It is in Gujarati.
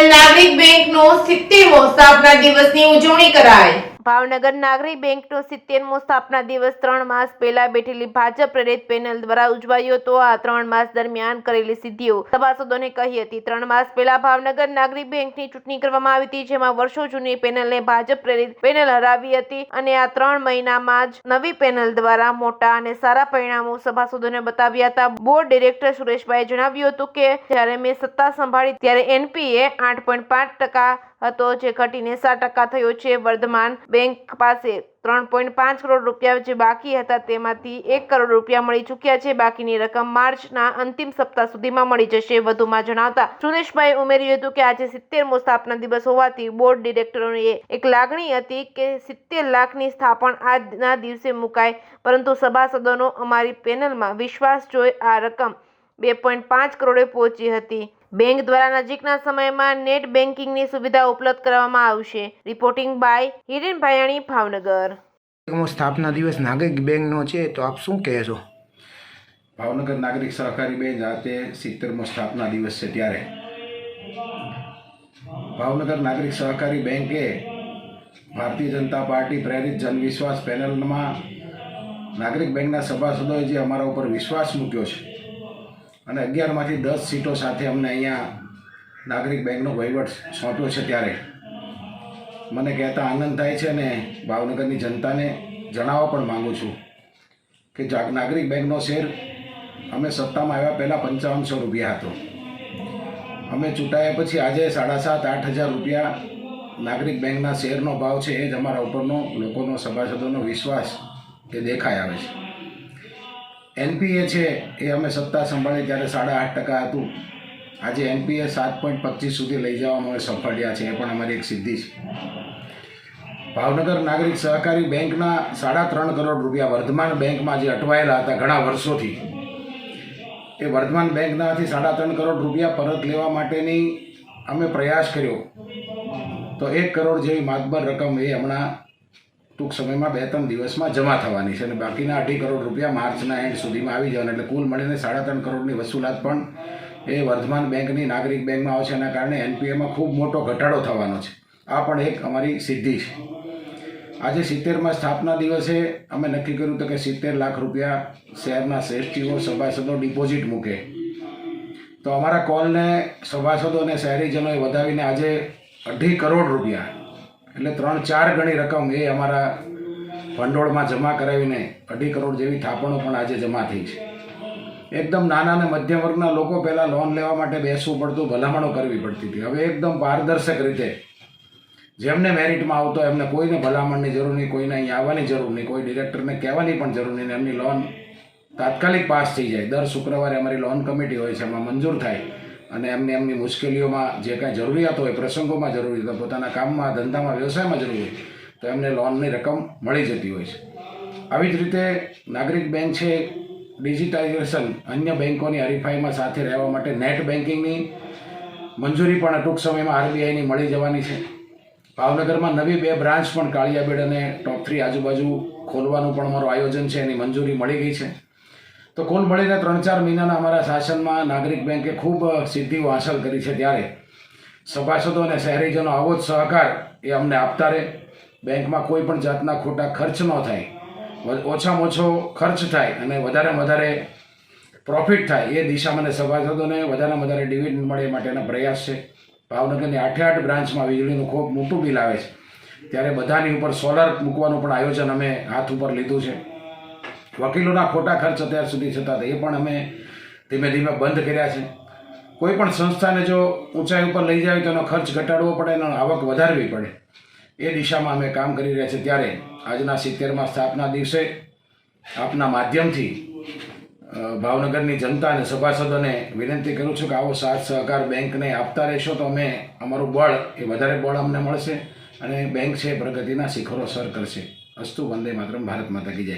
ભાવનગર નાગરિક બેંકનો 70મો સ્થાપના દિવસની ઉજવણી કરાઈ। ભાવનગર નાગરિક બેંકનો 70મો સ્થાપના દિવસ 3 માસ પહેલા બેઠેલી ભાજપ પ્રેરિત પેનલ દ્વારા ઉજવાયો હતો। આ 3 માસ દરમિયાન કરેલી સિદ્ધિઓ સભાસદોને કહી હતી। 3 માસ પહેલા ભાવનગર નાગરિક બેંકની ચૂંટણી કરવામાં આવી હતી, જેમાં વર્ષો જૂની પેનલને ભાજપ પ્રેરિત પેનલ હરાવી હતી અને આ 3 મહિનામાં જ નવી પેનલ દ્વારા મોટા અને સારા પરિણામો સભાસદોને બતાવ્યા હતા। બોર્ડ ડિરેક્ટર સુરેશભાઈએ જણાવ્યું હતું કે જ્યારે મેં સત્તા સંભાળી ત્યારે એનપીએ 8.5% હતો, જે ઘટીને 7% થયો છે। વર્ધમાન બેંક પાસે 3.5 કરોડ રૂપિયા જે બાકી હતા તેમાંથી 1 કરોડ રૂપિયા મળી ચૂક્યા છે। બાકીની રકમ માર્ચના અંતિમ સપ્તાહ સુધીમાં મળી જશે। વધુમાં જણાવતા સુરેશભાઈએ ઉમેર્યું હતું કે આજે 70મો સ્થાપના દિવસ હોવાથી બોર્ડ ડિરેક્ટરોની એક લાગણી હતી કે 70 લાખની સ્થાપન આજના દિવસે મુકાય, પરંતુ સભાસદોનો અમારી પેનલમાં વિશ્વાસ જોઈ આ રકમ 2.5 કરોડે પહોંચી હતી। બેંક દ્વારા નજીકના સમયમાં નેટ બેન્કિંગની સુવિધા ઉપલબ્ધ કરવામાં આવશે। Reporting by Hiren Bhayani, Bhavnagar. સ્થાપના દિવસ નાગરિક બેંકનો છે, તો આપ શું કહેશો? ભાવનગર નાગરિક સહકારી બેંક આજે 70મો સ્થાપના દિવસ છે, ત્યારે ભાવનગર નાગરિક સહકારી બેંકે ભારતીય જનતા પાર્ટી પ્રેરિત જનવિશ્વાસ પેનલમાં નાગરિક બેંકના સભાસદોએ જે અમારા ઉપર વિશ્વાસ મૂક્યો છે અને 11માંથી 10 સીટો સાથે અમને અહીંયા નાગરિક બેંકનો વહીવટ સોંપ્યો છે, ત્યારે મને કહેતા આનંદ થાય છે અને ભાવનગરની જનતાને જણાવવા પણ માગું છું કે નાગરિક બેંકનો શેર અમે સત્તામાં આવ્યા પહેલાં 5500 રૂપિયા હતો। અમે ચૂંટાયા પછી આજે 7,500-8,000 રૂપિયા નાગરિક બેંકના શેરનો ભાવ છે। એ જ અમારા ઉપરનો લોકોનો સભાસદોનો વિશ્વાસ એ દેખાઈ આવે છે। એનપીએ છે એ અમે સત્તા સંભાળી ત્યારે 8.5% હતું, આજે એનપીએ 7.25 સુધી લઈ જવામાં સફળ રહ્યા છે, એ પણ અમારી એક સિદ્ધિ છે। ભાવનગર નાગરિક સહકારી બેંકના 3.5 કરોડ રૂપિયા વર્ધમાન બેંકમાં જે અટવાયેલા હતા ઘણા વર્ષોથી, એ વર્ધમાન બેંકનાથી 3.5 કરોડ રૂપિયા પરત લેવા માટેની અમે પ્રયાસ કર્યો, તો 1 કરોડ જેવી માતબર રકમ એ હમણાં ટૂંક સમયમાં 2-3 દિવસમાં જમા થવાની છે અને બાકીના 2.5 કરોડ રૂપિયા માર્ચના એન્ડ સુધીમાં આવી જવાના, એટલે કુલ મળીને 3.5 કરોડની વસૂલાત પણ એ વર્ધમાન બેંકની નાગરિક બેંકમાં આવશે। એના કારણે એનપીએમાં ખૂબ મોટો ઘટાડો થવાનો છે। આ પણ એક અમારી સિદ્ધિ છે। આજે 70મા સ્થાપના દિવસે અમે નક્કી કર્યું હતું કે 70 લાખ રૂપિયા શહેરના શ્રેષ્ઠીઓ સભાસદો ડિપોઝિટ મૂકે, તો અમારા કોલને સભાસદો અને શહેરીજનોએ વધાવીને આજે 2.5 કરોડ રૂપિયા એટલે 3-4 ગણી રકમ એ અમારા ભંડોળમાં જમા કરાવીને 2.5 કરોડ જેવી થાપણો પણ આજે જમા થઈ છે। એકદમ નાના અને મધ્યમ વર્ગના લોકો પહેલાં લોન લેવા માટે બેસવું પડતું, ભલામણો કરવી પડતી હતી। હવે એકદમ પારદર્શક રીતે જેમને મેરિટમાં આવતો એમને કોઈને ભલામણની જરૂર નહીં, કોઈને અહીં આવવાની જરૂર નહીં, કોઈ ડિરેક્ટરને કહેવાની પણ જરૂર નહીં, એમની લોન તાત્કાલિક પાસ થઈ જાય। દર શુક્રવારે અમારી લોન કમિટી હોય છે, એમાં મંજૂર થાય અને એમની મુશ્કેલીઓમાં જે કાંઈ જરૂરિયાત હોય, પ્રસંગોમાં જરૂરી હોય, પોતાના કામમાં, ધંધામાં, વ્યવસાયમાં જરૂર હોય તો એમને લોનની રકમ મળી જતી હોય છે। આવી જ રીતે નાગરિક બેંક છે ડિજિટાઇઝેશન, અન્ય બેંકોની હરીફાઈમાં સાથે રહેવા માટે નેટ બેન્કિંગની મંજૂરી પણ ટૂંક સમયમાં આરબીઆઈની મળી જવાની છે। ભાવનગરમાં નવી 2 બ્રાન્ચ પણ કાળિયાબેડ અને ટોપ 3 આજુબાજુ ખોલવાનું પણ અમારું આયોજન છે, એની મંજૂરી મળી ગઈ છે। તો કુલ મળીને 3-4 મહિનાના અમારા શાસનમાં નાગરિક બેંકે ખૂબ સિદ્ધિઓ હાંસલ કરી છે, ત્યારે સભાસદો અને શહેરીજનો આવો જ સહકાર એ અમને આપતા રહે। બેંકમાં કોઈ પણ જાતના ખોટા ખર્ચ ન થાય, ઓછામાં ઓછો ખર્ચ થાય અને વધારેમાં વધારે પ્રોફિટ થાય, એ દિશામાં અને સભાસદોને વધારેમાં વધારે ડિવિડન્ડ મળે એ માટેના પ્રયાસ છે। ભાવનગરની 8 બ્રાન્ચમાં વીજળીનું ખૂબ મોટું બિલ આવે છે, ત્યારે બધાની ઉપર સોલર મૂકવાનું પણ આયોજન અમે હાથ ઉપર લીધું છે। વકીલોના ખોટા ખર્ચ અત્યાર સુધી થતા હતા, એ પણ અમે ધીમે ધીમે બંધ કર્યા છે। કોઈ પણ સંસ્થાને જો ઊંચાઈ ઉપર લઈ જાય તો એનો ખર્ચ ઘટાડવો પડે, એનો આવક વધારવી પડે, એ દિશામાં અમે કામ કરી રહ્યા છીએ। ત્યારે આજના 70મા સ્થાપના દિવસે આપના માધ્યમથી ભાવનગરની જનતા અને સભાસદોને વિનંતી કરું છું કે આવો સાથ સહકાર બેંકને આપતા રહેશો તો અમે અમારું બળ એ વધારે બળ અમને મળશે અને બેંક છે પ્રગતિના શિખરો સર કરશે। અસ્તુ, વંદે માતરમ, ભારત માતા કી જય।